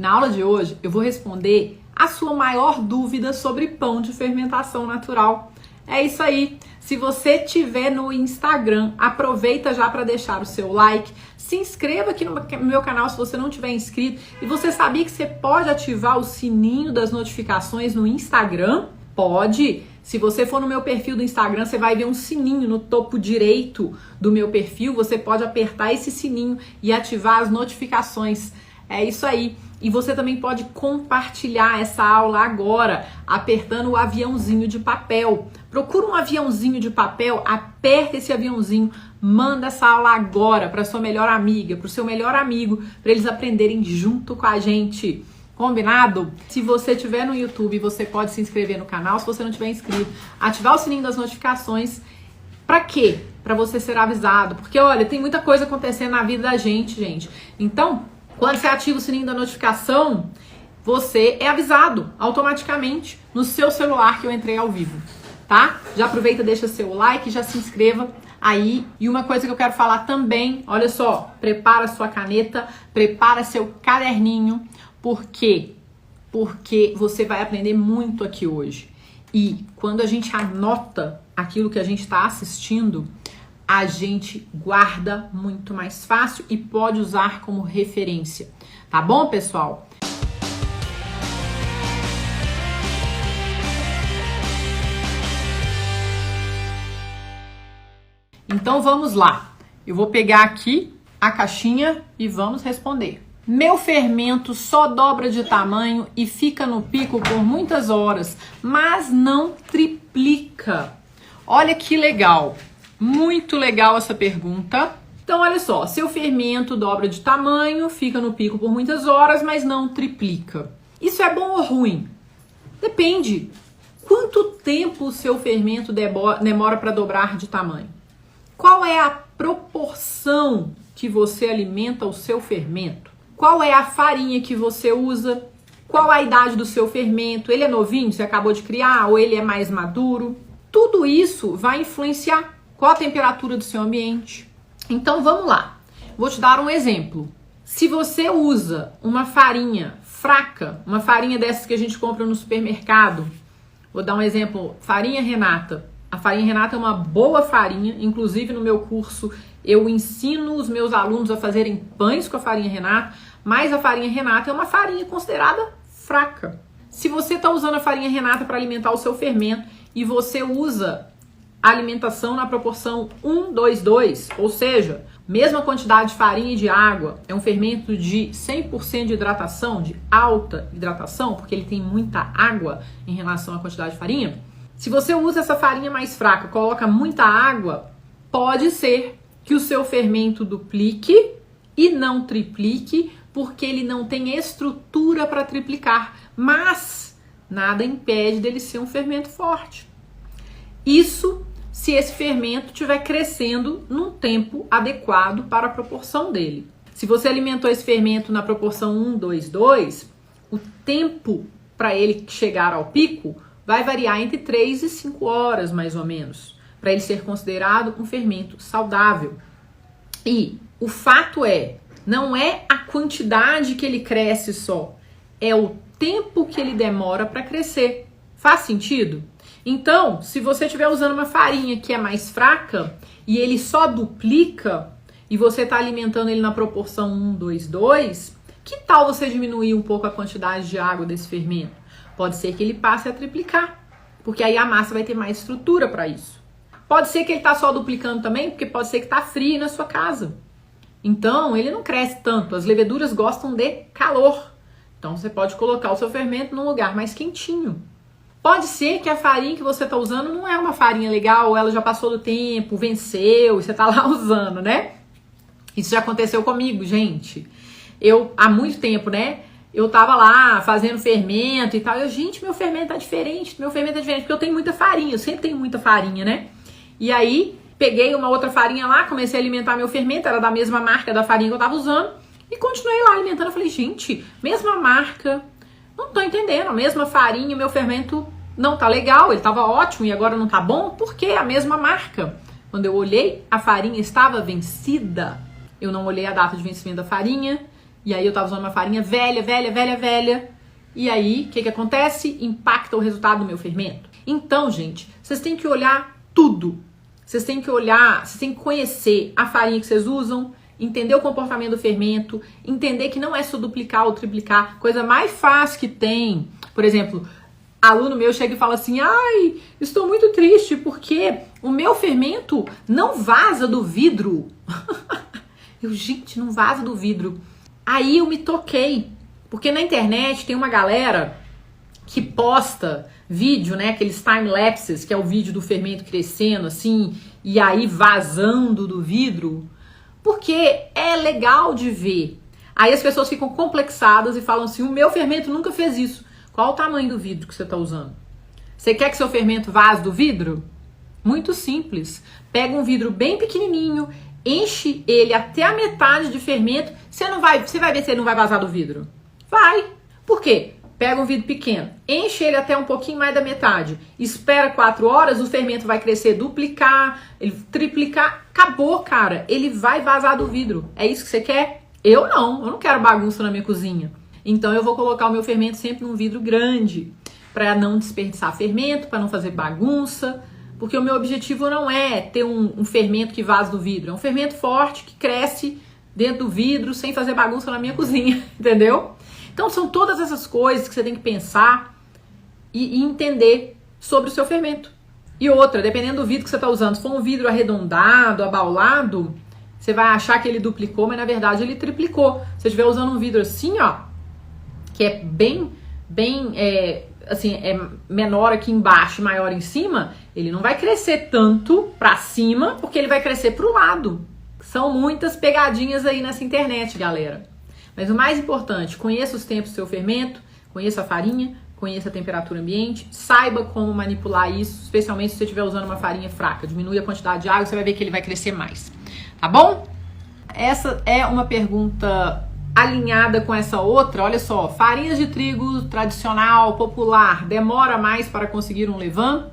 Na aula de hoje eu vou responder a sua maior dúvida sobre pão de fermentação natural. É isso aí. Se você tiver no Instagram, aproveita já para deixar o seu like, se inscreva aqui no meu canal se você não tiver inscrito. E você sabia que você pode ativar o sininho das notificações no Instagram? Pode. Se você for no meu perfil do Instagram, você vai ver um sininho no topo direito do meu perfil. Você pode apertar esse sininho e ativar as notificações. É isso aí. E você também pode compartilhar essa aula agora, apertando o aviãozinho de papel. Procura um aviãozinho de papel, aperta esse aviãozinho, manda essa aula agora para sua melhor amiga, para o seu melhor amigo, para eles aprenderem junto com a gente. Combinado? Se você estiver no YouTube, você pode se inscrever no canal. Se você não tiver inscrito, ativar o sininho das notificações. Pra quê? Pra você ser avisado. Porque, olha, tem muita coisa acontecendo na vida da gente. Então, quando você ativa o sininho da notificação, você é avisado automaticamente no seu celular que eu entrei ao vivo, tá? Já aproveita, deixa seu like, já se inscreva aí. E uma coisa que eu quero falar também, olha só, prepara sua caneta, prepara seu caderninho. Por quê? Porque você vai aprender muito aqui hoje. E quando a gente anota aquilo que a gente está assistindo, a gente guarda muito mais fácil e pode usar como referência. Tá bom, pessoal? Então vamos lá. Eu vou pegar aqui a caixinha e vamos responder. Meu fermento só dobra de tamanho e fica no pico por muitas horas, mas não triplica. Olha que legal. Muito legal essa pergunta. Então, olha só, seu fermento dobra de tamanho, fica no pico por muitas horas, mas não triplica. Isso é bom ou ruim? Depende. Quanto tempo o seu fermento demora para dobrar de tamanho? Qual é a proporção que você alimenta o seu fermento? Qual é a farinha que você usa? Qual a idade do seu fermento? Ele é novinho, você acabou de criar, ou ele é mais maduro? Tudo isso vai influenciar. Qual a temperatura do seu ambiente? Então vamos lá. Vou te dar um exemplo. Se você usa uma farinha fraca, uma farinha dessas que a gente compra no supermercado, vou dar um exemplo, farinha Renata. A farinha Renata é uma boa farinha, inclusive no meu curso eu ensino os meus alunos a fazerem pães com a farinha Renata, mas a farinha Renata é uma farinha considerada fraca. Se você está usando a farinha Renata para alimentar o seu fermento e você usa a alimentação na proporção 1:2:2, ou seja, mesma quantidade de farinha e de água, é um fermento de 100% de hidratação, de alta hidratação, porque ele tem muita água em relação à quantidade de farinha. Se você usa essa farinha mais fraca, coloca muita água, pode ser que o seu fermento duplique e não triplique, porque ele não tem estrutura para triplicar, mas nada impede dele ser um fermento forte. Isso se esse fermento estiver crescendo num tempo adequado para a proporção dele. Se você alimentou esse fermento na proporção 1:2:2, o tempo para ele chegar ao pico vai variar entre 3 e 5 horas, mais ou menos, para ele ser considerado um fermento saudável. E o fato é, não é a quantidade que ele cresce só, é o tempo que ele demora para crescer. Faz sentido? Então, se você estiver usando uma farinha que é mais fraca e ele só duplica e você está alimentando ele na proporção 1:2:2, que tal você diminuir um pouco a quantidade de água desse fermento? Pode ser que ele passe a triplicar, porque aí a massa vai ter mais estrutura para isso. Pode ser que ele está só duplicando também, porque pode ser que está frio na sua casa. Então, ele não cresce tanto. As leveduras gostam de calor. Então, você pode colocar o seu fermento num lugar mais quentinho. Pode ser que a farinha que você está usando não é uma farinha legal, ela já passou do tempo, venceu, e você está lá usando, né? Isso já aconteceu comigo, gente. Eu, há muito tempo, né? Eu tava lá fazendo fermento e tal. Gente, meu fermento tá diferente, porque eu tenho muita farinha, eu sempre tenho muita farinha, né? E aí, peguei uma outra farinha lá, comecei a alimentar meu fermento, era da mesma marca da farinha que eu tava usando, e continuei lá alimentando. Eu falei, gente, mesma marca, não tô entendendo, a mesma farinha, meu fermento não tá legal, ele tava ótimo e agora não tá bom, por que a mesma marca? Quando eu olhei, a farinha estava vencida. Eu não olhei a data de vencimento da farinha, E aí eu tava usando uma farinha velha, velha. E aí, o que acontece? Impacta o resultado do meu fermento. Então, gente, vocês têm que olhar tudo. Vocês têm que olhar, vocês têm que conhecer a farinha que vocês usam, entender o comportamento do fermento, entender que não é só duplicar ou triplicar. Coisa mais fácil que tem, por exemplo, aluno meu chega e fala assim, ai, estou muito triste porque o meu fermento não vaza do vidro. Gente, não vaza do vidro. Aí eu me toquei, porque na internet tem uma galera que posta vídeo, né, aqueles time-lapses, que é o vídeo do fermento crescendo assim, e aí vazando do vidro, porque é legal de ver. Aí as pessoas ficam complexadas e falam assim, o meu fermento nunca fez isso. Qual o tamanho do vidro que você está usando? Você quer que seu fermento vaze do vidro? Muito simples. Pega um vidro bem pequenininho, enche ele até a metade de fermento, você vai ver se ele não vai vazar do vidro. Vai. Por quê? Pega um vidro pequeno, enche ele até um pouquinho mais da metade, espera 4 horas, o fermento vai crescer, duplicar, ele triplicar, acabou, cara. Ele vai vazar do vidro. É isso que você quer? Eu não quero bagunça na minha cozinha. Então eu vou colocar o meu fermento sempre num vidro grande, para não desperdiçar fermento, para não fazer bagunça, porque o meu objetivo não é ter um fermento que vaza do vidro, é um fermento forte que cresce dentro do vidro sem fazer bagunça na minha cozinha, entendeu? Então são todas essas coisas que você tem que pensar e entender sobre o seu fermento. E outra, dependendo do vidro que você está usando, se for um vidro arredondado, abaulado, você vai achar que ele duplicou, mas na verdade ele triplicou. Se você estiver usando um vidro assim, ó, que é bem assim, é menor aqui embaixo e maior em cima, ele não vai crescer tanto para cima, porque ele vai crescer para o lado. São muitas pegadinhas aí nessa internet, galera. Mas o mais importante, conheça os tempos do seu fermento, conheça a farinha, conheça a temperatura ambiente, saiba como manipular isso, especialmente se você estiver usando uma farinha fraca. Diminui a quantidade de água, você vai ver que ele vai crescer mais. Tá bom? Essa é uma pergunta alinhada com essa outra. Olha só, farinhas de trigo tradicional, popular, demora mais para conseguir um levain?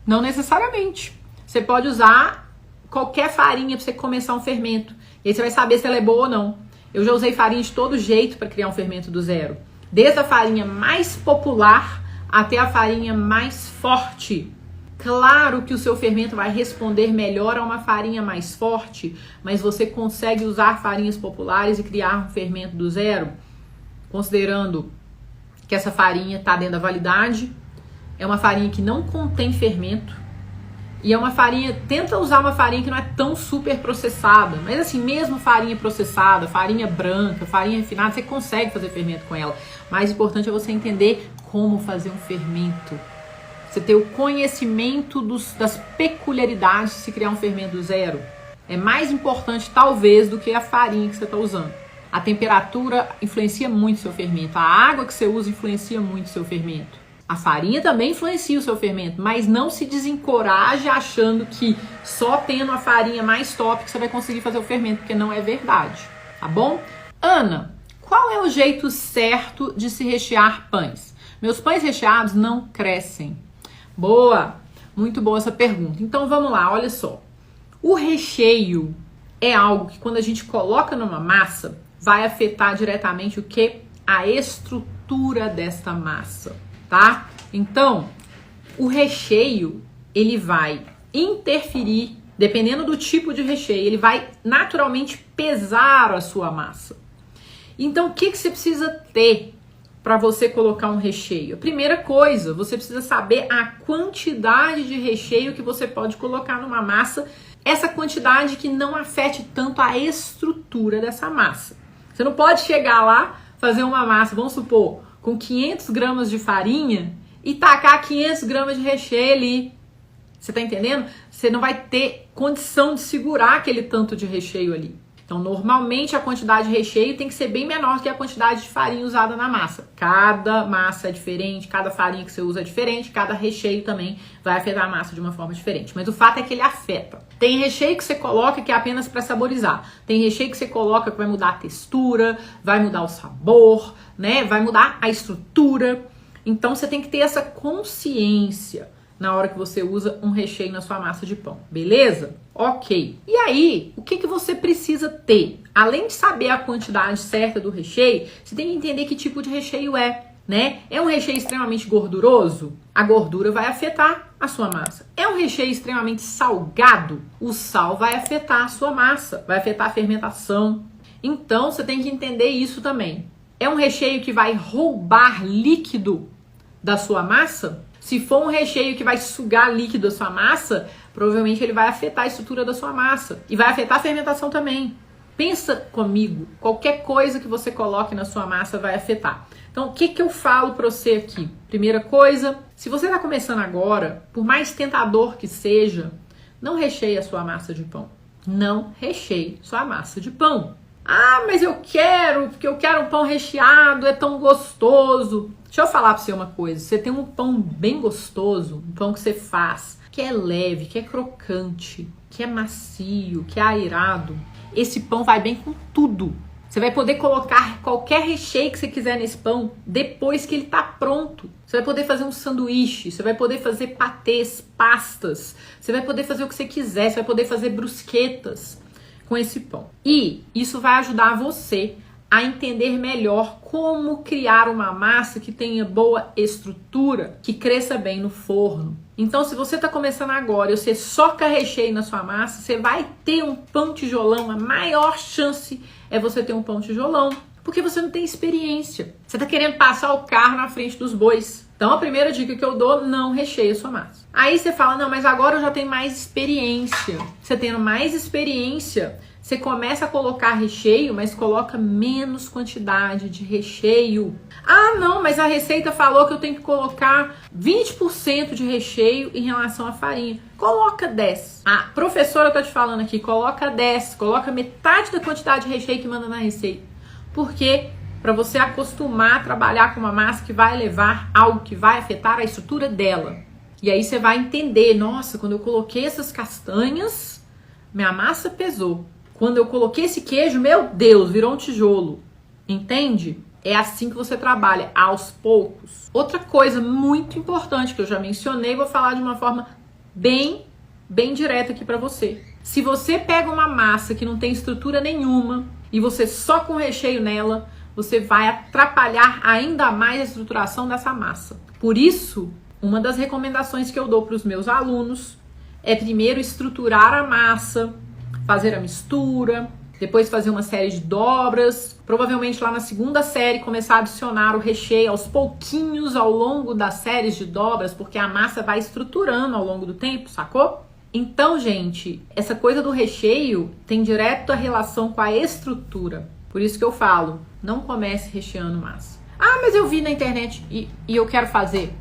Não necessariamente. Você pode usar qualquer farinha para você começar um fermento. E aí você vai saber se ela é boa ou não. Eu já usei farinha de todo jeito para criar um fermento do zero. Desde a farinha mais popular até a farinha mais forte. Claro que o seu fermento vai responder melhor a uma farinha mais forte, mas você consegue usar farinhas populares e criar um fermento do zero, considerando que essa farinha está dentro da validade, é uma farinha que não contém fermento, e é uma farinha, tenta usar uma farinha que não é tão super processada, mas assim, mesmo farinha processada, farinha branca, farinha refinada, você consegue fazer fermento com ela. Mais importante é você entender como fazer um fermento. Você ter o conhecimento das peculiaridades de se criar um fermento do zero. É mais importante, talvez, do que a farinha que você está usando. A temperatura influencia muito o seu fermento. A água que você usa influencia muito o seu fermento. A farinha também influencia o seu fermento, mas não se desencoraje achando que só tendo a farinha mais top que você vai conseguir fazer o fermento, porque não é verdade, tá bom? Ana, qual é o jeito certo de se rechear pães? Meus pães recheados não crescem. Boa, muito boa essa pergunta. Então vamos lá, olha só. O recheio é algo que quando a gente coloca numa massa, vai afetar diretamente o que? A estrutura desta massa. Tá? Então, o recheio, ele vai interferir, dependendo do tipo de recheio, ele vai naturalmente pesar a sua massa. Então, o que você precisa ter para você colocar um recheio? A primeira coisa, você precisa saber a quantidade de recheio que você pode colocar numa massa, essa quantidade que não afete tanto a estrutura dessa massa. Você não pode chegar lá, fazer uma massa, vamos supor, com 500 gramas de farinha e tacar 500 gramas de recheio ali. Você tá entendendo? Você não vai ter condição de segurar aquele tanto de recheio ali. Então, normalmente, a quantidade de recheio tem que ser bem menor que a quantidade de farinha usada na massa. Cada massa é diferente, cada farinha que você usa é diferente, cada recheio também vai afetar a massa de uma forma diferente. Mas o fato é que ele afeta. Tem recheio que você coloca que é apenas para saborizar. Tem recheio que você coloca que vai mudar a textura, vai mudar o sabor, né? Vai mudar a estrutura. Então, você tem que ter essa consciência na hora que você usa um recheio na sua massa de pão, beleza? Ok. E aí, o que você precisa ter? Além de saber a quantidade certa do recheio, você tem que entender que tipo de recheio é, né? É um recheio extremamente gorduroso? A gordura vai afetar a sua massa. É um recheio extremamente salgado? O sal vai afetar a sua massa, vai afetar a fermentação. Então, você tem que entender isso também. É um recheio que vai roubar líquido da sua massa? Se for um recheio que vai sugar líquido da sua massa, provavelmente ele vai afetar a estrutura da sua massa e vai afetar a fermentação também. Pensa comigo, qualquer coisa que você coloque na sua massa vai afetar. Então, o que eu falo para você aqui? Primeira coisa, se você está começando agora, por mais tentador que seja, não recheie a sua massa de pão. Não recheie sua massa de pão. Ah, mas eu quero, porque eu quero um pão recheado, é tão gostoso. Deixa eu falar pra você uma coisa, você tem um pão bem gostoso, um pão que você faz, que é leve, que é crocante, que é macio, que é aerado. Esse pão vai bem com tudo. Você vai poder colocar qualquer recheio que você quiser nesse pão depois que ele tá pronto. Você vai poder fazer um sanduíche, você vai poder fazer patês, pastas, você vai poder fazer o que você quiser, você vai poder fazer brusquetas com esse pão. E isso vai ajudar você a entender melhor como criar uma massa que tenha boa estrutura, que cresça bem no forno. Então, se você está começando agora e você soca recheio na sua massa, você vai ter um pão tijolão. A maior chance é você ter um pão tijolão, porque você não tem experiência. Você está querendo passar o carro na frente dos bois. Então, a primeira dica que eu dou, não recheie a sua massa. Aí você fala, não, mas agora eu já tenho mais experiência. Você tendo mais experiência, você começa a colocar recheio, mas coloca menos quantidade de recheio. Ah, não, mas a receita falou que eu tenho que colocar 20% de recheio em relação à farinha. Coloca 10. A professora tá te falando aqui, coloca 10. Coloca metade da quantidade de recheio que manda na receita. Por quê? Para você acostumar a trabalhar com uma massa que vai levar algo que vai afetar a estrutura dela. E aí você vai entender, nossa, quando eu coloquei essas castanhas, minha massa pesou. Quando eu coloquei esse queijo, meu Deus, virou um tijolo. Entende? É assim que você trabalha, aos poucos. Outra coisa muito importante que eu já mencionei, vou falar de uma forma bem direta aqui para você. Se você pega uma massa que não tem estrutura nenhuma e você só com recheio nela, você vai atrapalhar ainda mais a estruturação dessa massa. Por isso, uma das recomendações que eu dou para os meus alunos é primeiro estruturar a massa, fazer a mistura, depois fazer uma série de dobras, provavelmente lá na segunda série começar a adicionar o recheio aos pouquinhos ao longo das séries de dobras, porque a massa vai estruturando ao longo do tempo, sacou? Então, gente, essa coisa do recheio tem direta relação com a estrutura. Por isso que eu falo, não comece recheando massa. Ah, mas eu vi na internet e eu quero fazer.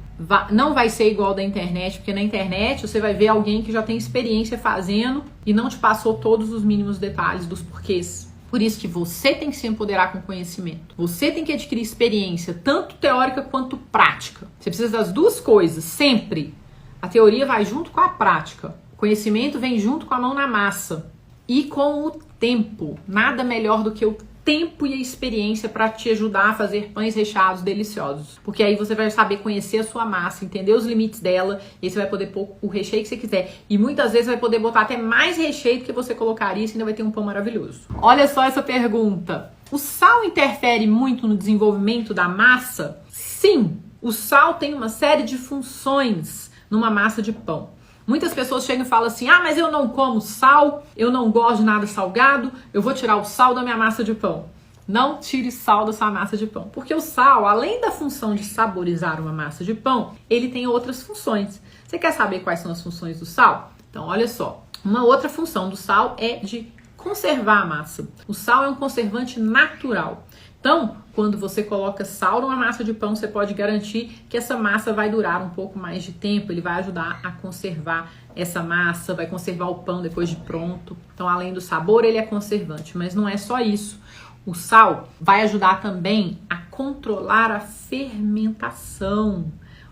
Não vai ser igual da internet, porque na internet você vai ver alguém que já tem experiência fazendo e não te passou todos os mínimos detalhes dos porquês. Por isso que você tem que se empoderar com conhecimento. Você tem que adquirir experiência, tanto teórica quanto prática. Você precisa das duas coisas, sempre. A teoria vai junto com a prática. O conhecimento vem junto com a mão na massa. E com o tempo. Nada melhor do que o tempo e a experiência para te ajudar a fazer pães recheados deliciosos. Porque aí você vai saber conhecer a sua massa, entender os limites dela, e aí você vai poder pôr o recheio que você quiser. E muitas vezes vai poder botar até mais recheio do que você colocaria, e você ainda vai ter um pão maravilhoso. Olha só essa pergunta. O sal interfere muito no desenvolvimento da massa? Sim, o sal tem uma série de funções numa massa de pão. Muitas pessoas chegam e falam assim, ah, mas eu não como sal, eu não gosto de nada salgado, eu vou tirar o sal da minha massa de pão. Não tire sal da sua massa de pão, porque o sal, além da função de saborizar uma massa de pão, ele tem outras funções. Você quer saber quais são as funções do sal? Então, olha só, uma outra função do sal é de conservar a massa. O sal é um conservante natural. Então, quando você coloca sal numa massa de pão, você pode garantir que essa massa vai durar um pouco mais de tempo. Ele vai ajudar a conservar essa massa, vai conservar o pão depois de pronto. Então, além do sabor, ele é conservante. Mas não é só isso. O sal vai ajudar também a controlar a fermentação.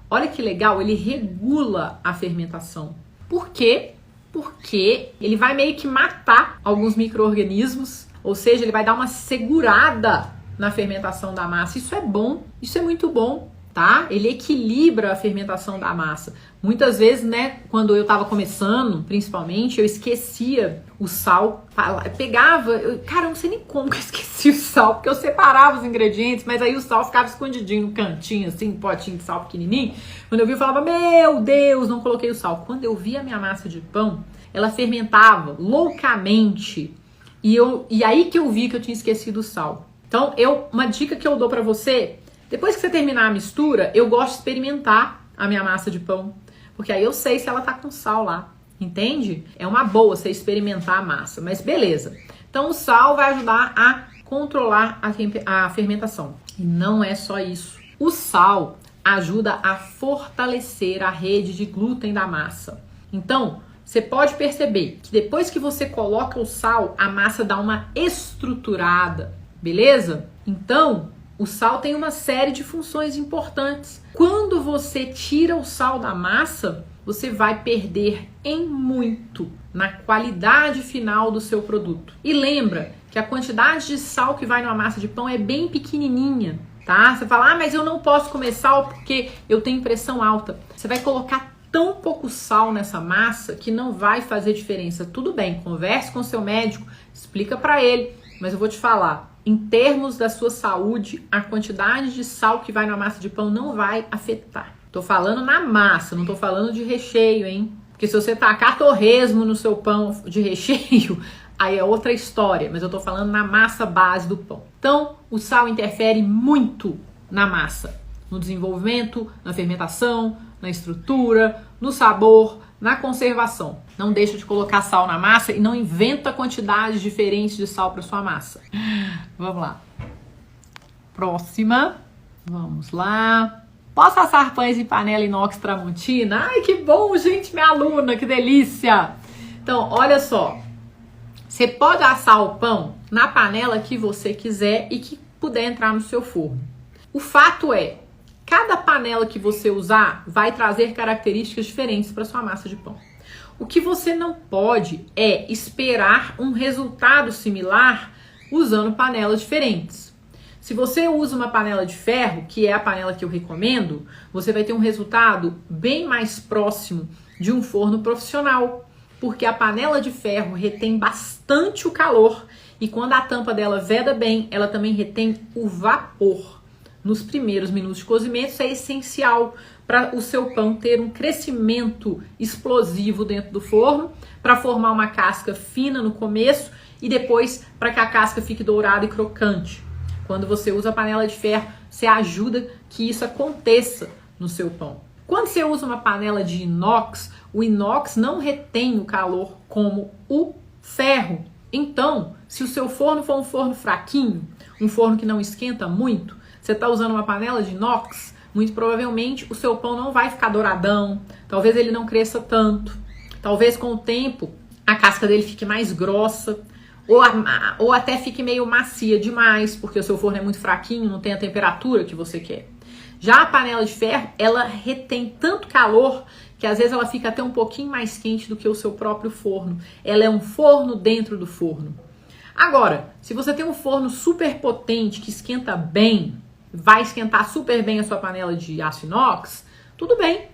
Olha que legal, ele regula a fermentação. Por quê? Porque ele vai meio que matar alguns micro-organismos, ou seja, ele vai dar uma segurada na fermentação da massa. Isso é bom, isso é muito bom. tá? Ele equilibra a fermentação da massa. Muitas vezes, né, quando eu tava começando, principalmente, eu esquecia o sal, pegava, cara, eu não sei nem como que eu esqueci o sal, porque eu separava os ingredientes, mas aí o sal ficava escondidinho no cantinho, assim, potinho de sal pequenininho. Quando eu vi, eu falava, meu Deus, não coloquei o sal. Quando eu vi a minha massa de pão, ela fermentava loucamente, e aí que eu vi que eu tinha esquecido o sal. Então, uma dica que eu dou pra você, depois que você terminar a mistura, eu gosto de experimentar a minha massa de pão, porque aí eu sei se ela tá com sal lá, entende? É uma boa você experimentar a massa, mas beleza. Então o sal vai ajudar a controlar a fermentação. E não é só isso. O sal ajuda a fortalecer a rede de glúten da massa. Então, você pode perceber que depois que você coloca o sal, a massa dá uma estruturada, beleza? Então, o sal tem uma série de funções importantes. Quando você tira o sal da massa, você vai perder em muito na qualidade final do seu produto. E lembra que a quantidade de sal que vai numa massa de pão é bem pequenininha, tá? Você fala, mas eu não posso comer sal porque eu tenho pressão alta. Você vai colocar tão pouco sal nessa massa que não vai fazer diferença. Tudo bem, converse com seu médico, explica pra ele, mas eu vou te falar, em termos da sua saúde, a quantidade de sal que vai na massa de pão não vai afetar. Tô falando na massa, não tô falando de recheio, hein? Porque se você tacar torresmo no seu pão de recheio, aí é outra história, mas eu tô falando na massa base do pão. Então, o sal interfere muito na massa, no desenvolvimento, na fermentação, na estrutura, no sabor, na conservação. Não deixa de colocar sal na massa e não inventa quantidades diferentes de sal para sua massa. Vamos lá. Próxima. Vamos lá. Posso assar pães em panela inox Tramontina? Ai, que bom, gente, minha aluna, que delícia! Então, olha só. Você pode assar o pão na panela que você quiser e que puder entrar no seu forno. O fato é, cada panela que você usar vai trazer características diferentes para sua massa de pão. O que você não pode é esperar um resultado similar usando panelas diferentes. Se você usa uma panela de ferro, que é a panela que eu recomendo, você vai ter um resultado bem mais próximo de um forno profissional, porque a panela de ferro retém bastante o calor e quando a tampa dela veda bem, ela também retém o vapor. Nos primeiros minutos de cozimento, isso é essencial para o seu pão ter um crescimento explosivo dentro do forno, para formar uma casca fina no começo e depois para que a casca fique dourada e crocante. Quando você usa a panela de ferro, você ajuda que isso aconteça no seu pão. Quando você usa uma panela de inox, o inox não retém o calor como o ferro. Então, se o seu forno for um forno fraquinho, um forno que não esquenta muito, você está usando uma panela de inox, muito provavelmente o seu pão não vai ficar douradão, talvez ele não cresça tanto, talvez com o tempo a casca dele fique mais grossa, ou até fique meio macia demais, porque o seu forno é muito fraquinho, não tem a temperatura que você quer. Já a panela de ferro, ela retém tanto calor que às vezes ela fica até um pouquinho mais quente do que o seu próprio forno. Ela é um forno dentro do forno. Agora, se você tem um forno super potente que esquenta bem, vai esquentar super bem a sua panela de aço inox, tudo bem,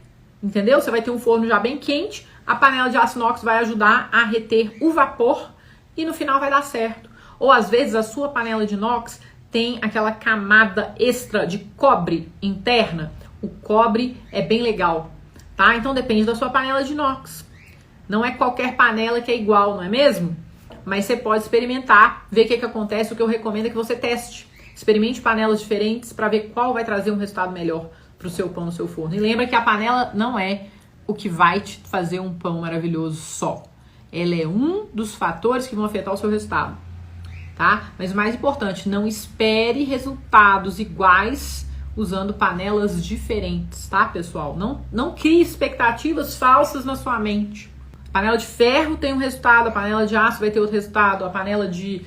entendeu? Você vai ter um forno já bem quente, a panela de aço inox vai ajudar a reter o vapor e no final vai dar certo. Ou às vezes a sua panela de inox tem aquela camada extra de cobre interna. O cobre é bem legal, tá? Então depende da sua panela de inox. Não é qualquer panela que é igual, não é mesmo? Mas você pode experimentar, ver o que acontece. O que eu recomendo é que você teste. Experimente panelas diferentes para ver qual vai trazer um resultado melhor para o seu pão no seu forno. E lembra que a panela não é o que vai te fazer um pão maravilhoso só. Ela é um dos fatores que vão afetar o seu resultado, tá? Mas o mais importante, não espere resultados iguais usando panelas diferentes, tá, pessoal? Não crie expectativas falsas na sua mente. A panela de ferro tem um resultado, a panela de aço vai ter outro resultado, a panela de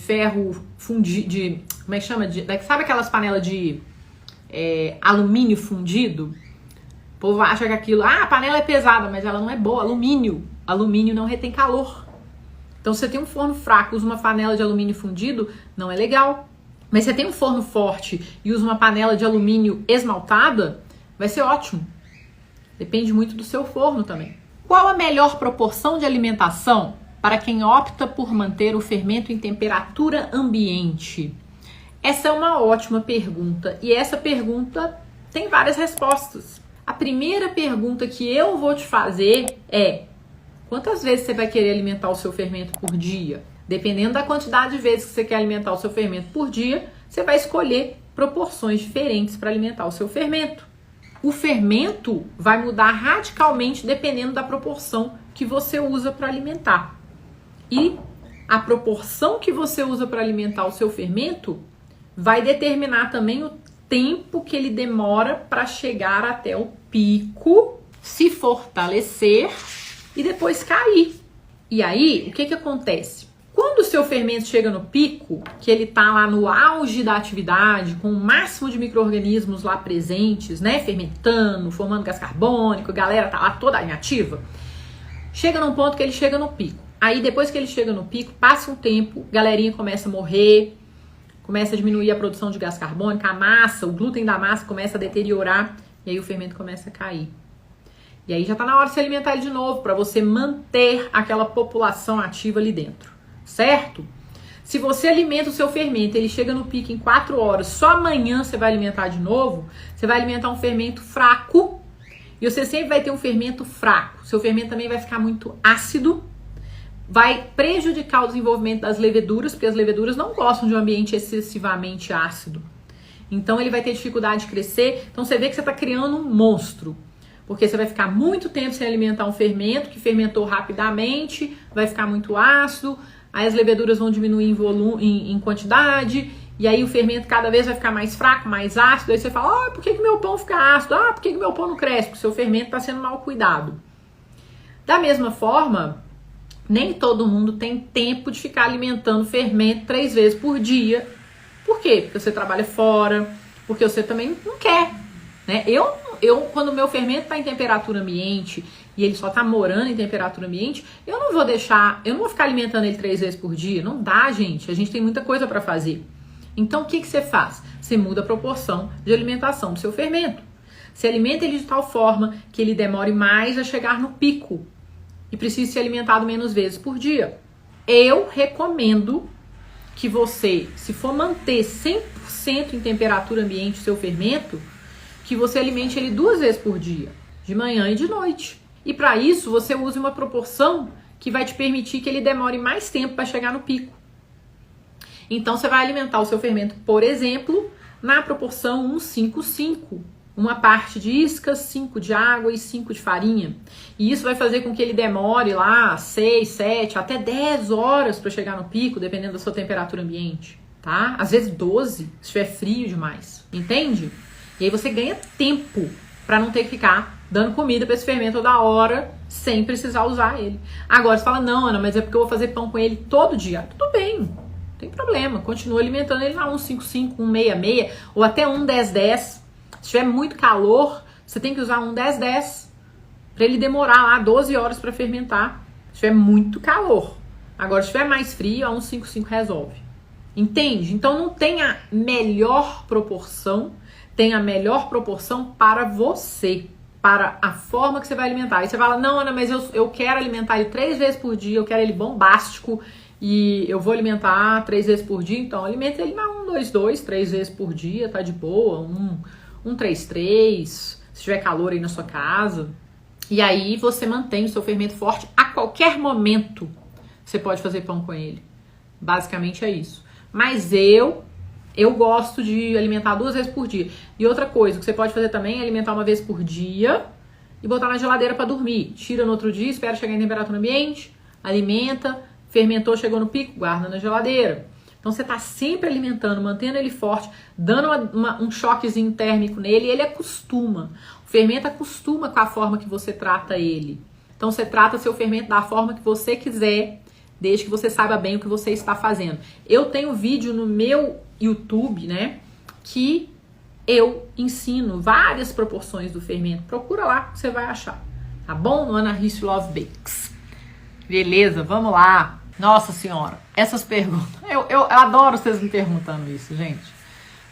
ferro fundido, como é que chama? Sabe aquelas panelas de alumínio fundido? O povo acha que aquilo, a panela é pesada, mas ela não é boa. Alumínio não retém calor. Então, se você tem um forno fraco, usa uma panela de alumínio fundido, não é legal. Mas se você tem um forno forte e usa uma panela de alumínio esmaltada, vai ser ótimo. Depende muito do seu forno também. Qual a melhor proporção de alimentação para quem opta por manter o fermento em temperatura ambiente? Essa é uma ótima pergunta e essa pergunta tem várias respostas. A primeira pergunta que eu vou te fazer é: quantas vezes você vai querer alimentar o seu fermento por dia? Dependendo da quantidade de vezes que você quer alimentar o seu fermento por dia, você vai escolher proporções diferentes para alimentar o seu fermento. O fermento vai mudar radicalmente dependendo da proporção que você usa para alimentar. E a proporção que você usa para alimentar o seu fermento vai determinar também o tempo que ele demora para chegar até o pico, se fortalecer e depois cair. E aí, o que acontece? Quando o seu fermento chega no pico, que ele tá lá no auge da atividade, com o máximo de micro-organismos lá presentes, né, fermentando, formando gás carbônico, a galera tá lá toda inativa, chega num ponto que ele chega no pico. Aí depois que ele chega no pico, passa um tempo, galerinha começa a morrer, começa a diminuir a produção de gás carbônico, a massa, o glúten da massa começa a deteriorar, e aí o fermento começa a cair. E aí já tá na hora de se alimentar ele de novo, para você manter aquela população ativa ali dentro. Certo? Se você alimenta o seu fermento, ele chega no pico em 4 horas, só amanhã você vai alimentar de novo, você vai alimentar um fermento fraco, e você sempre vai ter um fermento fraco. Seu fermento também vai ficar muito ácido, vai prejudicar o desenvolvimento das leveduras, porque as leveduras não gostam de um ambiente excessivamente ácido. Então ele vai ter dificuldade de crescer, então você vê que você está criando um monstro. Porque você vai ficar muito tempo sem alimentar um fermento, que fermentou rapidamente, vai ficar muito ácido, aí as leveduras vão diminuir em volume, em quantidade, e aí o fermento cada vez vai ficar mais fraco, mais ácido, aí você fala, por que meu pão fica ácido? Por que meu pão não cresce? Porque o seu fermento está sendo mal cuidado. Da mesma forma, nem todo mundo tem tempo de ficar alimentando fermento 3 vezes por dia. Por quê? Porque você trabalha fora, porque você também não quer, né? Quando o meu fermento está em temperatura ambiente e ele só está morando em temperatura ambiente, eu não vou ficar alimentando ele 3 vezes por dia. Não dá, gente. A gente tem muita coisa para fazer. Então, o que você faz? Você muda a proporção de alimentação do seu fermento. Você alimenta ele de tal forma que ele demore mais a chegar no pico e precise ser alimentado menos vezes por dia. Eu recomendo que você, se for manter 100% em temperatura ambiente o seu fermento, que você alimente ele 2 vezes por dia, de manhã e de noite. E para isso, você use uma proporção que vai te permitir que ele demore mais tempo para chegar no pico. Então, você vai alimentar o seu fermento, por exemplo, na proporção 1:5:5. Uma parte de iscas, 5 de água e 5 de farinha. E isso vai fazer com que ele demore lá 6, 7, até 10 horas para chegar no pico, dependendo da sua temperatura ambiente, tá? Às vezes 12, se estiver frio demais. Entende? E aí você ganha tempo para não ter que ficar dando comida para esse fermento toda hora, sem precisar usar ele. Agora você fala, não, Ana, mas é porque eu vou fazer pão com ele todo dia. Tudo bem, não tem problema. Continua alimentando ele na 1:5:5, 1:6:6 ou até 1:10:10. Se tiver muito calor, você tem que usar 1:10:10 para ele demorar lá 12 horas para fermentar. Se tiver muito calor. Agora, se tiver mais frio, a 1:5:5 resolve. Entende? Então não tem a melhor proporção, tem a melhor proporção para você, para a forma que você vai alimentar. Aí você fala, não, Ana, mas eu quero alimentar ele 3 vezes por dia, eu quero ele bombástico e eu vou alimentar 3 vezes por dia, então alimenta ele na 1:2:2, 3 vezes por dia, tá de boa, 1:3:3, se tiver calor aí na sua casa. E aí você mantém o seu fermento forte a qualquer momento. Você pode fazer pão com ele. Basicamente é isso. Mas eu gosto de alimentar 2 vezes por dia. E outra coisa que você pode fazer também é alimentar 1 vez por dia e botar na geladeira para dormir. Tira no outro dia, espera chegar em temperatura ambiente, alimenta, fermentou, chegou no pico, guarda na geladeira. Então você está sempre alimentando, mantendo ele forte, dando um choquezinho térmico nele e ele acostuma. O fermento acostuma com a forma que você trata ele. Então você trata seu fermento da forma que você quiser, desde que você saiba bem o que você está fazendo. Eu tenho vídeo no meu YouTube, né, que eu ensino várias proporções do fermento. Procura lá que você vai achar, tá bom? No Ana Risso Love Bakes. Beleza, vamos lá. Nossa senhora, essas perguntas. Eu adoro vocês me perguntando isso, gente.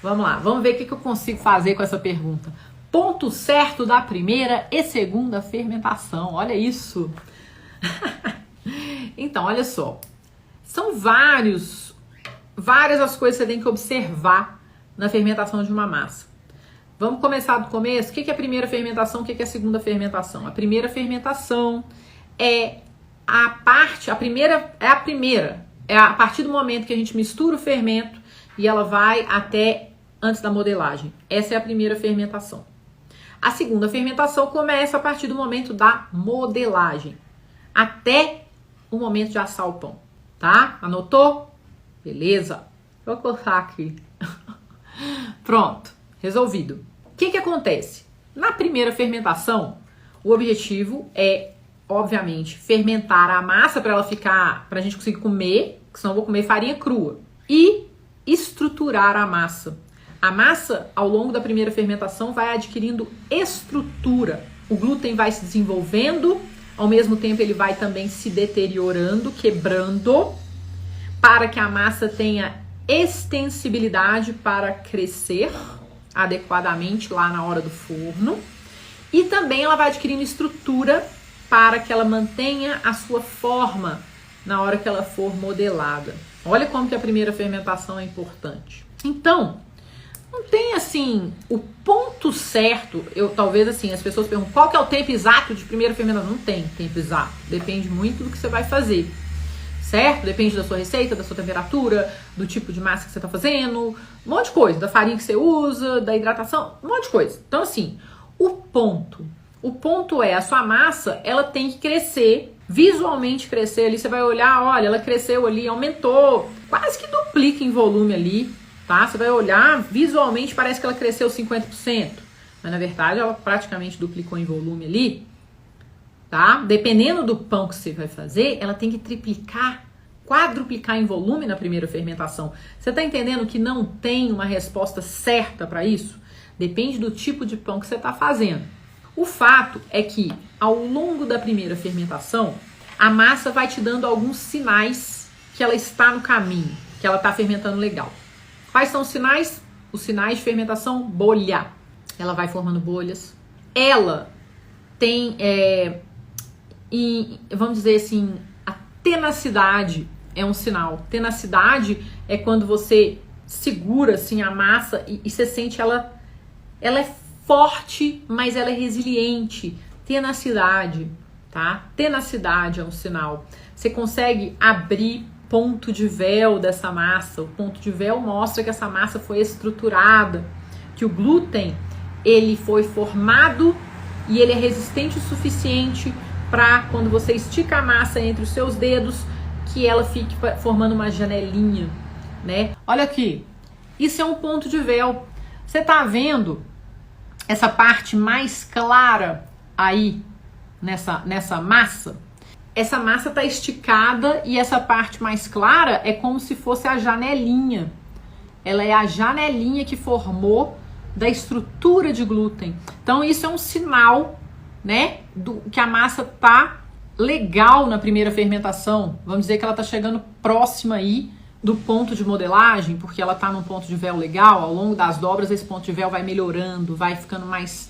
Vamos lá, vamos ver o que eu consigo fazer com essa pergunta. Ponto certo da primeira e segunda fermentação. Olha isso. Então, olha só. São várias as coisas que você tem que observar na fermentação de uma massa. Vamos começar do começo? O que é a primeira fermentação? O que é a segunda fermentação? A primeira fermentação é a partir do momento que a gente mistura o fermento e ela vai até antes da modelagem. Essa é a primeira fermentação. A segunda fermentação começa a partir do momento da modelagem até o momento de assar o pão, tá? Anotou? Beleza. Vou colocar aqui. Pronto, resolvido. O que acontece? Na primeira fermentação, o objetivo é, obviamente, fermentar a massa para ela ficar, pra gente conseguir comer, porque senão eu vou comer farinha crua. E estruturar a massa. A massa, ao longo da primeira fermentação, vai adquirindo estrutura. O glúten vai se desenvolvendo, ao mesmo tempo ele vai também se deteriorando, quebrando, para que a massa tenha extensibilidade para crescer adequadamente lá na hora do forno. E também ela vai adquirindo estrutura para que ela mantenha a sua forma na hora que ela for modelada. Olha como que a primeira fermentação é importante. Então, não tem assim o ponto certo. Talvez assim, as pessoas perguntam qual que é o tempo exato de primeira fermentação. Não tem tempo exato. Depende muito do que você vai fazer. Certo? Depende da sua receita, da sua temperatura, do tipo de massa que você está fazendo, um monte de coisa, da farinha que você usa, da hidratação, um monte de coisa. Então, assim, o ponto é, a sua massa, ela tem que crescer, visualmente crescer ali, você vai olhar, olha, ela cresceu ali, aumentou, quase que duplica em volume ali, tá? Você vai olhar, visualmente parece que ela cresceu 50%, mas na verdade ela praticamente duplicou em volume ali. Tá? Dependendo do pão que você vai fazer, ela tem que triplicar, quadruplicar em volume na primeira fermentação. Você tá entendendo que não tem uma resposta certa para isso? Depende do tipo de pão que você tá fazendo. O fato é que, ao longo da primeira fermentação, a massa vai te dando alguns sinais que ela está no caminho, que ela tá fermentando legal. Quais são os sinais? Os sinais de fermentação, bolha. Ela vai formando bolhas. Ela tem... E vamos dizer assim, a tenacidade é um sinal. Tenacidade é quando você segura assim a massa e você sente ela é forte, mas ela é resiliente. Tenacidade, tá? Tenacidade é um sinal. Você consegue abrir ponto de véu dessa massa. O ponto de véu mostra que essa massa foi estruturada, que o glúten ele foi formado e ele é resistente o suficiente para quando você estica a massa entre os seus dedos, que ela fique formando uma janelinha, né? Olha aqui, isso é um ponto de véu. Você tá vendo essa parte mais clara aí nessa massa? Essa massa tá esticada e essa parte mais clara é como se fosse a janelinha. Ela é a janelinha que formou da estrutura de glúten. Então isso é um sinal, né, que a massa tá legal na primeira fermentação. Vamos dizer que ela tá chegando próxima aí do ponto de modelagem, porque ela tá num ponto de véu legal. Ao longo das dobras esse ponto de véu vai melhorando, vai ficando mais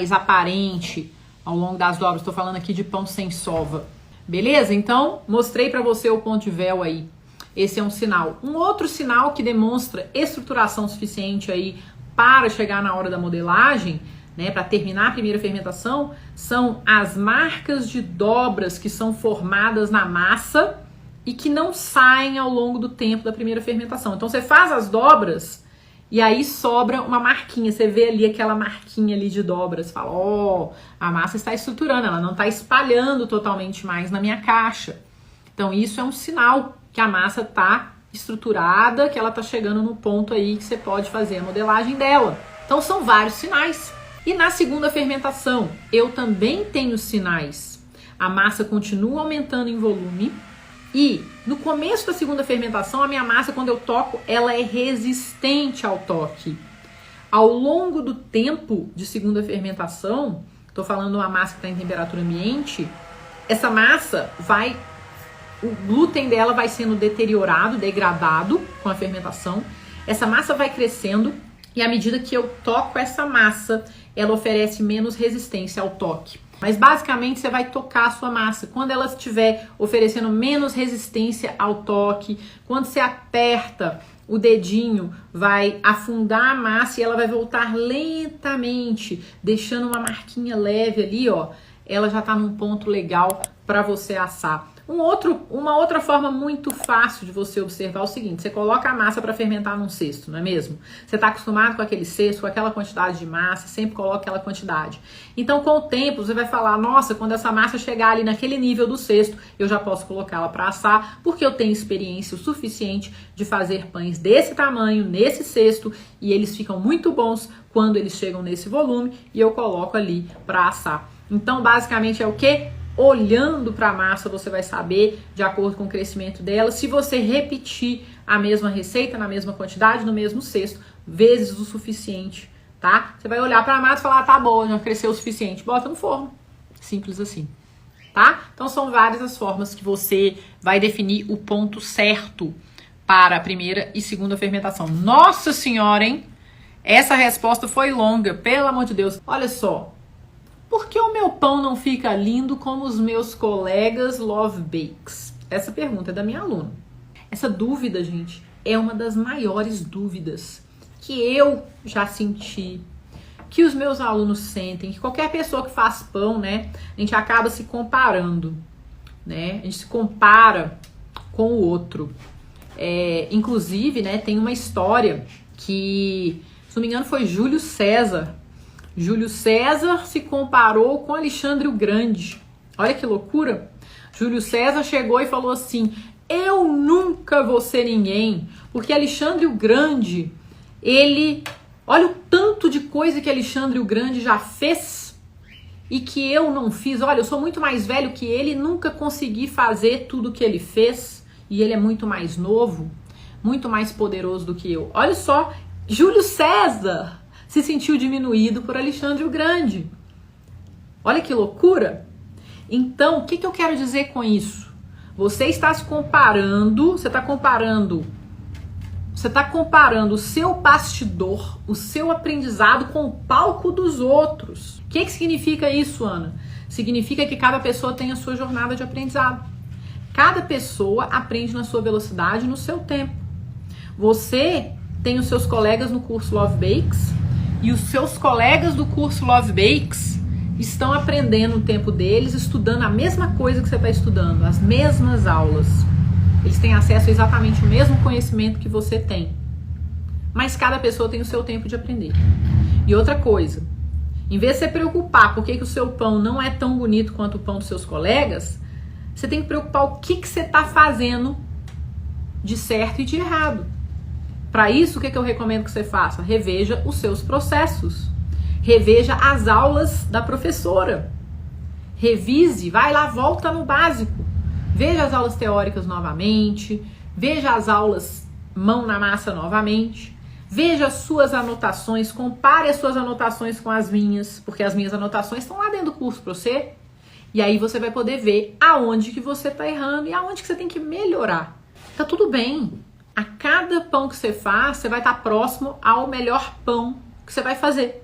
aparente ao longo das dobras. Tô falando aqui de pão sem sova. Beleza? Então, mostrei para você o ponto de véu aí. Esse é um sinal. Um outro sinal que demonstra estruturação suficiente aí para chegar na hora da modelagem, né, para terminar a primeira fermentação, são as marcas de dobras que são formadas na massa e que não saem ao longo do tempo da primeira fermentação. Então você faz as dobras e aí sobra uma marquinha, você vê ali aquela marquinha ali de dobras, fala, ó, a massa está estruturando, ela não está espalhando totalmente mais na minha caixa. Então isso é um sinal que a massa está estruturada, que ela está chegando no ponto aí que você pode fazer a modelagem dela. Então são vários sinais. E na segunda fermentação, eu também tenho sinais. A massa continua aumentando em volume e no começo da segunda fermentação, a minha massa, quando eu toco, ela é resistente ao toque. Ao longo do tempo de segunda fermentação, estou falando uma massa que está em temperatura ambiente, essa massa vai o glúten dela vai sendo deteriorado, degradado com a fermentação. Essa massa vai crescendo e à medida que eu toco essa massa, ela oferece menos resistência ao toque. Mas basicamente você vai tocar a sua massa. Quando ela estiver oferecendo menos resistência ao toque, quando você aperta o dedinho, vai afundar a massa e ela vai voltar lentamente, deixando uma marquinha leve ali, ó. Ela já tá num ponto legal para você assar. Uma outra forma muito fácil de você observar é o seguinte: você coloca a massa para fermentar num cesto, não é mesmo? Você está acostumado com aquele cesto, com aquela quantidade de massa, sempre coloca aquela quantidade. Então, com o tempo, você vai falar: nossa, quando essa massa chegar ali naquele nível do cesto, eu já posso colocá-la para assar, porque eu tenho experiência o suficiente de fazer pães desse tamanho, nesse cesto, e eles ficam muito bons quando eles chegam nesse volume, e eu coloco ali para assar. Então, basicamente é o quê? Olhando para a massa, você vai saber, de acordo com o crescimento dela, se você repetir a mesma receita, na mesma quantidade, no mesmo cesto, vezes o suficiente, tá? Você vai olhar para a massa e falar: tá boa, já cresceu o suficiente. Bota no forno. Simples assim, tá? Então são várias as formas que você vai definir o ponto certo para a primeira e segunda fermentação. Nossa senhora, hein? Essa resposta foi longa, pelo amor de Deus. Olha só. Por que o meu pão não fica lindo como os meus colegas Love Bakes? Essa pergunta é da minha aluna. Essa dúvida, gente, é uma das maiores dúvidas que eu já senti, que os meus alunos sentem, que qualquer pessoa que faz pão, né, a gente acaba se comparando, né? A gente se compara com o outro. Inclusive, né, tem uma história que, se não me engano, foi Júlio César. Júlio César se comparou com Alexandre o Grande. Olha que loucura. Júlio César chegou e falou assim: eu nunca vou ser ninguém, porque Alexandre o Grande, olha o tanto de coisa que Alexandre o Grande já fez e que eu não fiz. Olha, eu sou muito mais velho que ele, nunca consegui fazer tudo que ele fez, e ele é muito mais novo, muito mais poderoso do que eu. Olha só, Júlio César se sentiu diminuído por Alexandre o Grande. Olha que loucura. Então, o que eu quero dizer com isso? Você está se comparando, você está comparando o seu bastidor, o seu aprendizado com o palco dos outros. O que significa isso, Ana? Significa que cada pessoa tem a sua jornada de aprendizado. Cada pessoa aprende na sua velocidade, no seu tempo. Você tem os seus colegas no curso Love Bakes, e os seus colegas do curso Love Bakes estão aprendendo o tempo deles, estudando a mesma coisa que você está estudando, as mesmas aulas. Eles têm acesso a exatamente o mesmo conhecimento que você tem. Mas cada pessoa tem o seu tempo de aprender. E outra coisa, em vez de você preocupar por que o seu pão não é tão bonito quanto o pão dos seus colegas, você tem que preocupar o que você está fazendo de certo e de errado. Para isso, o que eu recomendo que você faça? Reveja os seus processos. Reveja as aulas da professora. Revise, vai lá, volta no básico. Veja as aulas teóricas novamente. Veja as aulas mão na massa novamente. Veja as suas anotações, compare as suas anotações com as minhas, porque as minhas anotações estão lá dentro do curso para você. E aí você vai poder ver aonde que você está errando e aonde que você tem que melhorar. Tá tudo bem. A cada pão que você faz, você vai estar próximo ao melhor pão que você vai fazer.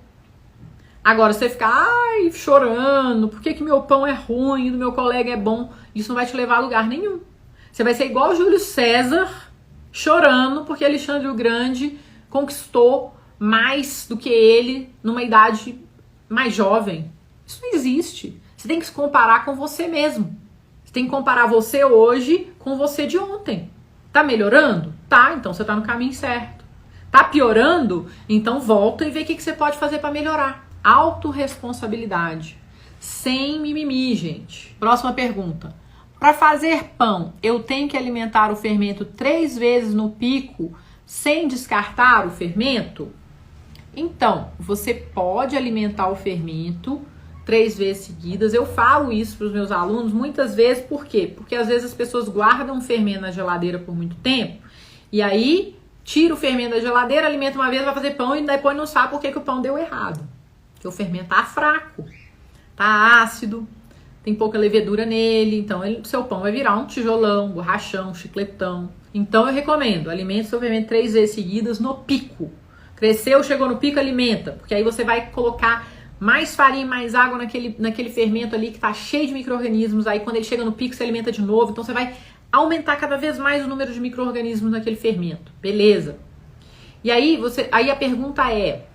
Agora, você ficar chorando, por que meu pão é ruim, do meu colega é bom, isso não vai te levar a lugar nenhum. Você vai ser igual o Júlio César, chorando porque Alexandre o Grande conquistou mais do que ele numa idade mais jovem. Isso não existe. Você tem que se comparar com você mesmo. Você tem que comparar você hoje com você de ontem. Tá melhorando? Tá, então você tá no caminho certo. Tá piorando? Então volta e vê o que você pode fazer para melhorar. Autorresponsabilidade. Sem mimimi, gente. Próxima pergunta. Para fazer pão, eu tenho que alimentar o fermento 3 vezes no pico sem descartar o fermento? Então, você pode alimentar o fermento 3 vezes seguidas. Eu falo isso para os meus alunos muitas vezes, por quê? Porque às vezes as pessoas guardam o fermento na geladeira por muito tempo, e aí tira o fermento da geladeira, alimenta uma vez, vai fazer pão e depois não sabe por que o pão deu errado. Porque o fermento tá fraco, tá ácido, tem pouca levedura nele, então seu pão vai virar um tijolão, borrachão, chicletão. Então eu recomendo, alimente seu fermento 3 vezes seguidas no pico. Cresceu, chegou no pico, alimenta, porque aí você vai colocar mais farinha, mais água naquele fermento ali que tá cheio de micro-organismos. Aí quando ele chega no pico, você alimenta de novo. Então você vai aumentar cada vez mais o número de micro-organismos naquele fermento. Beleza? E aí, aí a pergunta é,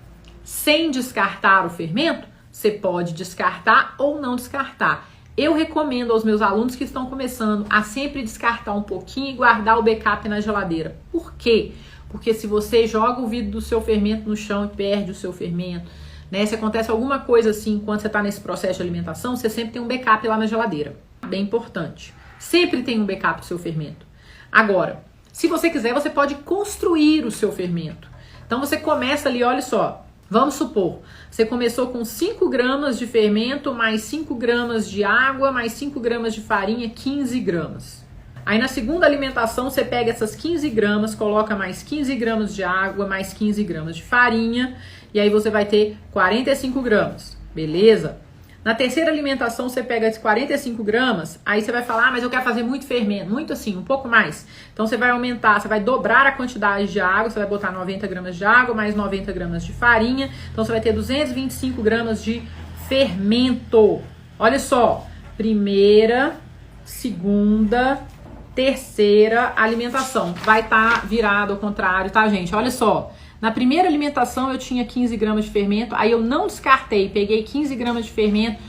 sem descartar o fermento, você pode descartar ou não descartar. Eu recomendo aos meus alunos que estão começando a sempre descartar um pouquinho e guardar o backup na geladeira. Por quê? Porque se você joga o vidro do seu fermento no chão e perde o seu fermento, né? Se acontece alguma coisa assim, enquanto você está nesse processo de alimentação, você sempre tem um backup lá na geladeira. Bem importante. Sempre tem um backup do seu fermento. Agora, se você quiser, você pode construir o seu fermento. Então você começa ali, olha só, vamos supor, você começou com 5 gramas de fermento, mais 5 gramas de água, mais 5 gramas de farinha, 15 gramas. Aí na segunda alimentação você pega essas 15 gramas, coloca mais 15 gramas de água, mais 15 gramas de farinha, e aí você vai ter 45 gramas, beleza? Na terceira alimentação você pega esses 45 gramas, aí você vai falar, mas eu quero fazer muito fermento, muito assim, um pouco mais. Então você vai aumentar, você vai dobrar a quantidade de água, você vai botar 90 gramas de água, mais 90 gramas de farinha, então você vai ter 225 gramas de fermento. Olha só, primeira, segunda, terceira alimentação. Vai estar virado ao contrário, tá, gente? Olha só. Na primeira alimentação eu tinha 15 gramas de fermento, aí eu não descartei, peguei 15 gramas de fermento,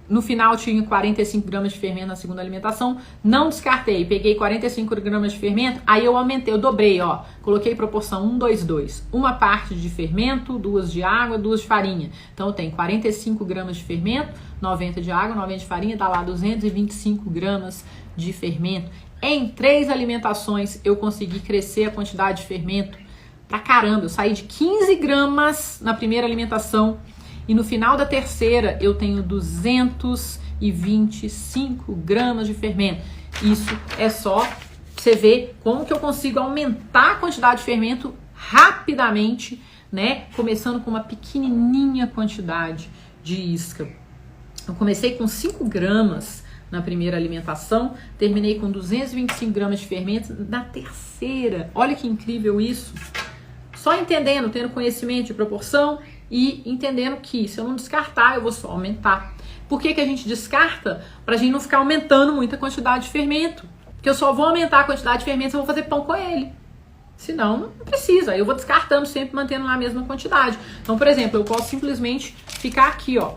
no final tinha 45 gramas de fermento na segunda alimentação, não descartei, peguei 45 gramas de fermento, aí eu aumentei, eu dobrei, ó, coloquei proporção 1, 2, 2, uma parte de fermento, 2 de água, 2 de farinha, então eu tenho 45 gramas de fermento, 90 de água, 90 de farinha, dá lá 225 gramas de fermento. Em 3 alimentações eu consegui crescer a quantidade de fermento pra caramba, eu saí de 15 gramas na primeira alimentação e no final da terceira eu tenho 225 gramas de fermento. Isso é só você ver como que eu consigo aumentar a quantidade de fermento rapidamente, né? Começando com uma pequenininha quantidade de isca. Eu comecei com 5 gramas na primeira alimentação, terminei com 225 gramas de fermento na terceira. Olha que incrível isso! Só entendendo, tendo conhecimento de proporção e entendendo que se eu não descartar, eu vou só aumentar. Por que que a gente descarta? Pra gente não ficar aumentando muito a quantidade de fermento. Porque eu só vou aumentar a quantidade de fermento se eu vou fazer pão com ele. Senão, não precisa. Aí eu vou descartando sempre, mantendo lá a mesma quantidade. Então, por exemplo, eu posso simplesmente ficar aqui, ó.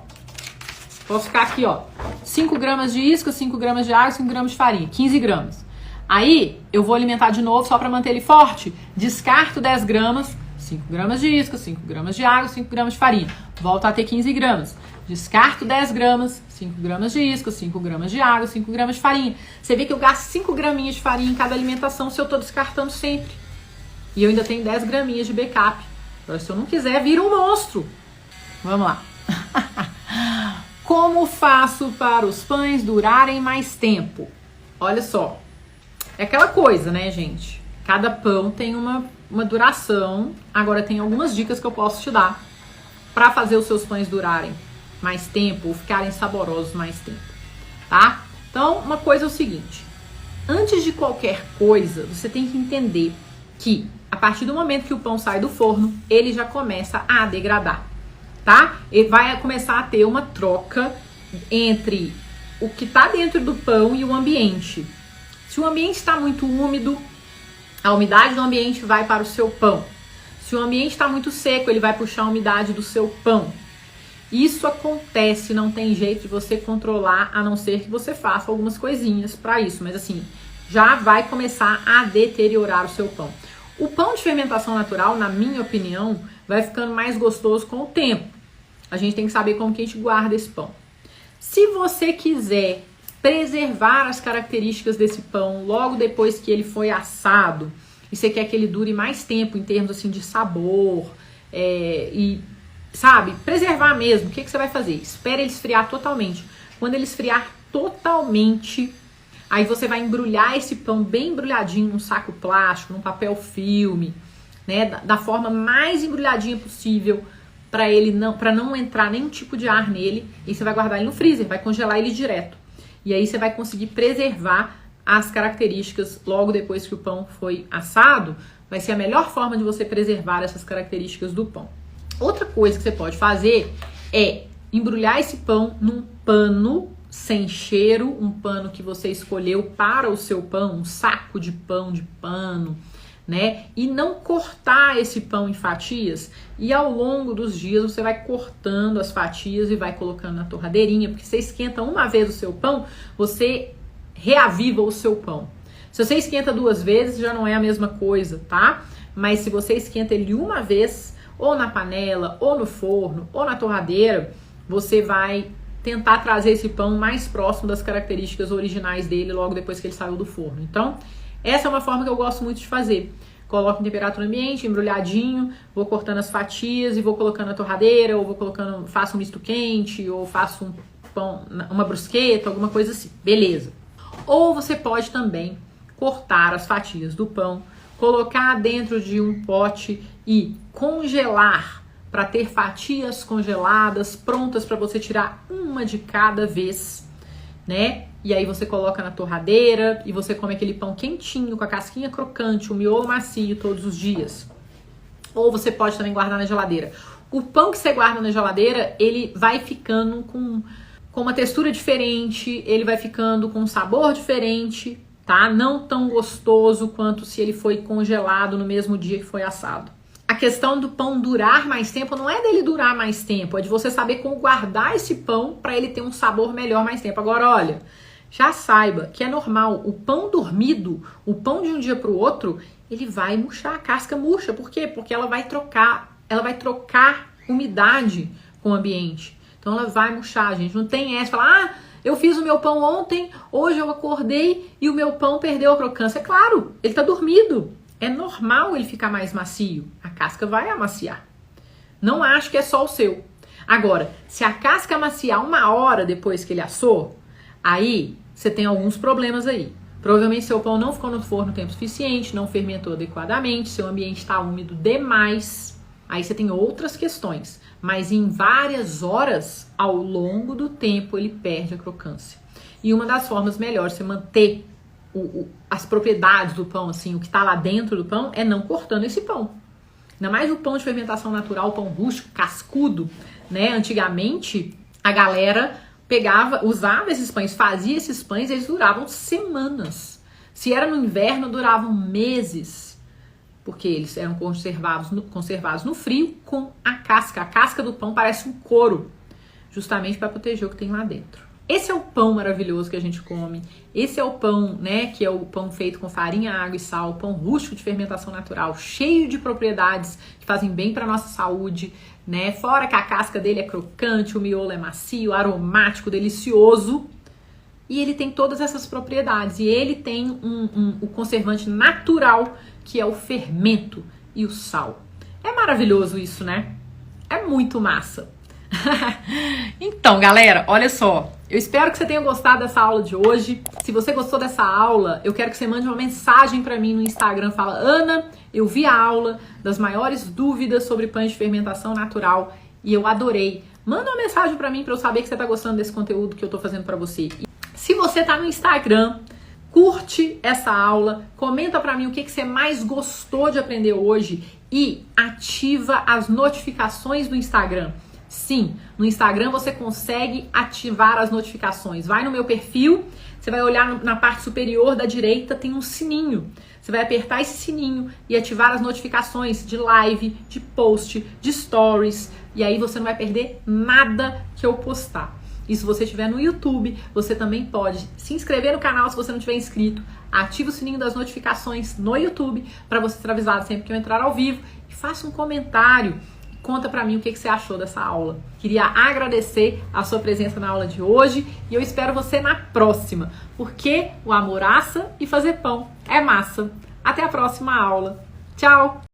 Posso ficar aqui, ó. 5 gramas de isca, 5 gramas de água, 5 gramas de farinha. 15 gramas. Aí, eu vou alimentar de novo só para manter ele forte. Descarto 10 gramas, 5 gramas de isca, 5 gramas de água, 5 gramas de farinha. Volto a ter 15 gramas. Descarto 10 gramas, 5 gramas de isca, 5 gramas de água, 5 gramas de farinha. Você vê que eu gasto 5 graminhas de farinha em cada alimentação se eu tô descartando sempre. E eu ainda tenho 10 graminhas de backup. Agora, se eu não quiser, vira um monstro. Vamos lá. Como faço para os pães durarem mais tempo? Olha só. É aquela coisa, né, gente? Cada pão tem uma duração. Agora, tem algumas dicas que eu posso te dar para fazer os seus pães durarem mais tempo ou ficarem saborosos mais tempo, tá? Então, uma coisa é o seguinte. Antes de qualquer coisa, você tem que entender que a partir do momento que o pão sai do forno, ele já começa a degradar, tá? Ele vai começar a ter uma troca entre o que tá dentro do pão e o ambiente. Se o ambiente está muito úmido, a umidade do ambiente vai para o seu pão. Se o ambiente está muito seco, ele vai puxar a umidade do seu pão. Isso acontece, não tem jeito de você controlar, a não ser que você faça algumas coisinhas para isso. Mas assim, já vai começar a deteriorar o seu pão. O pão de fermentação natural, na minha opinião, vai ficando mais gostoso com o tempo. A gente tem que saber como que a gente guarda esse pão. Se você quiser preservar as características desse pão logo depois que ele foi assado, e você quer que ele dure mais tempo em termos assim de sabor, e sabe, preservar mesmo, o que você vai fazer? Espera ele esfriar totalmente. Quando ele esfriar totalmente, aí você vai embrulhar esse pão bem embrulhadinho num saco plástico, num papel filme, né, da forma mais embrulhadinha possível, para não entrar nenhum tipo de ar nele, e você vai guardar ele no freezer, vai congelar ele direto. E aí você vai conseguir preservar as características logo depois que o pão foi assado. Vai ser a melhor forma de você preservar essas características do pão. Outra coisa que você pode fazer é embrulhar esse pão num pano sem cheiro, um pano que você escolheu para o seu pão, um saco de pão de pano, né? E não cortar esse pão em fatias. E ao longo dos dias você vai cortando as fatias e vai colocando na torradeirinha, porque você esquenta uma vez o seu pão, você reaviva o seu pão. Se você esquenta 2 vezes, já não é a mesma coisa, tá? Mas se você esquenta ele uma vez, ou na panela, ou no forno, ou na torradeira, você vai tentar trazer esse pão mais próximo das características originais dele logo depois que ele saiu do forno. Então, essa é uma forma que eu gosto muito de fazer. Coloco em temperatura ambiente, embrulhadinho, vou cortando as fatias e vou colocando na torradeira, ou vou colocando, faço um misto quente, ou faço um pão, uma brusqueta, alguma coisa assim. Beleza. Ou você pode também cortar as fatias do pão, colocar dentro de um pote e congelar para ter fatias congeladas prontas para você tirar uma de cada vez, né? E aí você coloca na torradeira e você come aquele pão quentinho, com a casquinha crocante, o miolo macio todos os dias. Ou você pode também guardar na geladeira. O pão que você guarda na geladeira, ele vai ficando com uma textura diferente, ele vai ficando com um sabor diferente, tá? Não tão gostoso quanto se ele foi congelado no mesmo dia que foi assado. A questão do pão durar mais tempo não é dele durar mais tempo, é de você saber como guardar esse pão para ele ter um sabor melhor mais tempo. Agora, olha, já saiba que é normal, o pão dormido, o pão de um dia para o outro, ele vai murchar, a casca murcha. Por quê? Porque ela vai trocar umidade com o ambiente. Então ela vai murchar, gente. Não tem essa, falar, eu fiz o meu pão ontem, hoje eu acordei e o meu pão perdeu a crocância. É claro, ele tá dormido. É normal ele ficar mais macio. A casca vai amaciar. Não acho que é só o seu. Agora, se a casca amaciar 1 hora depois que ele assou, aí você tem alguns problemas aí. Provavelmente seu pão não ficou no forno tempo suficiente, não fermentou adequadamente, seu ambiente está úmido demais. Aí você tem outras questões. Mas em várias horas, ao longo do tempo, ele perde a crocância. E uma das formas melhores de você manter as propriedades do pão, assim, o que está lá dentro do pão, é não cortando esse pão. Ainda mais o pão de fermentação natural, o pão rústico, cascudo, né? Antigamente, a galera usava esses pães, fazia esses pães, eles duravam semanas. Se era no inverno, duravam meses. Porque eles eram conservados no frio com a casca. A casca do pão parece um couro, justamente para proteger o que tem lá dentro. Esse é o pão maravilhoso que a gente come. Esse é o pão, né, que é o pão feito com farinha, água e sal, pão rústico de fermentação natural, cheio de propriedades que fazem bem para nossa saúde, né? Fora que a casca dele é crocante, o miolo é macio, aromático, delicioso. E ele tem todas essas propriedades. E ele tem o conservante natural, que é o fermento e o sal. É maravilhoso isso, né? É muito massa. Então, galera, olha só. Eu espero que você tenha gostado dessa aula de hoje. Se você gostou dessa aula, eu quero que você mande uma mensagem para mim no Instagram. Fala, Ana, eu vi a aula das maiores dúvidas sobre pães de fermentação natural e eu adorei. Manda uma mensagem para mim para eu saber que você tá gostando desse conteúdo que eu tô fazendo para você. Se você tá no Instagram, curte essa aula, comenta pra mim o que você mais gostou de aprender hoje e ativa as notificações do Instagram. Sim, no Instagram você consegue ativar as notificações. Vai no meu perfil, você vai olhar na parte superior da direita, tem um sininho. Você vai apertar esse sininho e ativar as notificações de live, de post, de stories. E aí você não vai perder nada que eu postar. E se você estiver no YouTube, você também pode se inscrever no canal se você não tiver inscrito. Ative o sininho das notificações no YouTube para você ser avisado sempre que eu entrar ao vivo. E faça um comentário. Conta pra mim o que você achou dessa aula. Queria agradecer a sua presença na aula de hoje e eu espero você na próxima. Porque o amor assa e fazer pão é massa. Até a próxima aula. Tchau!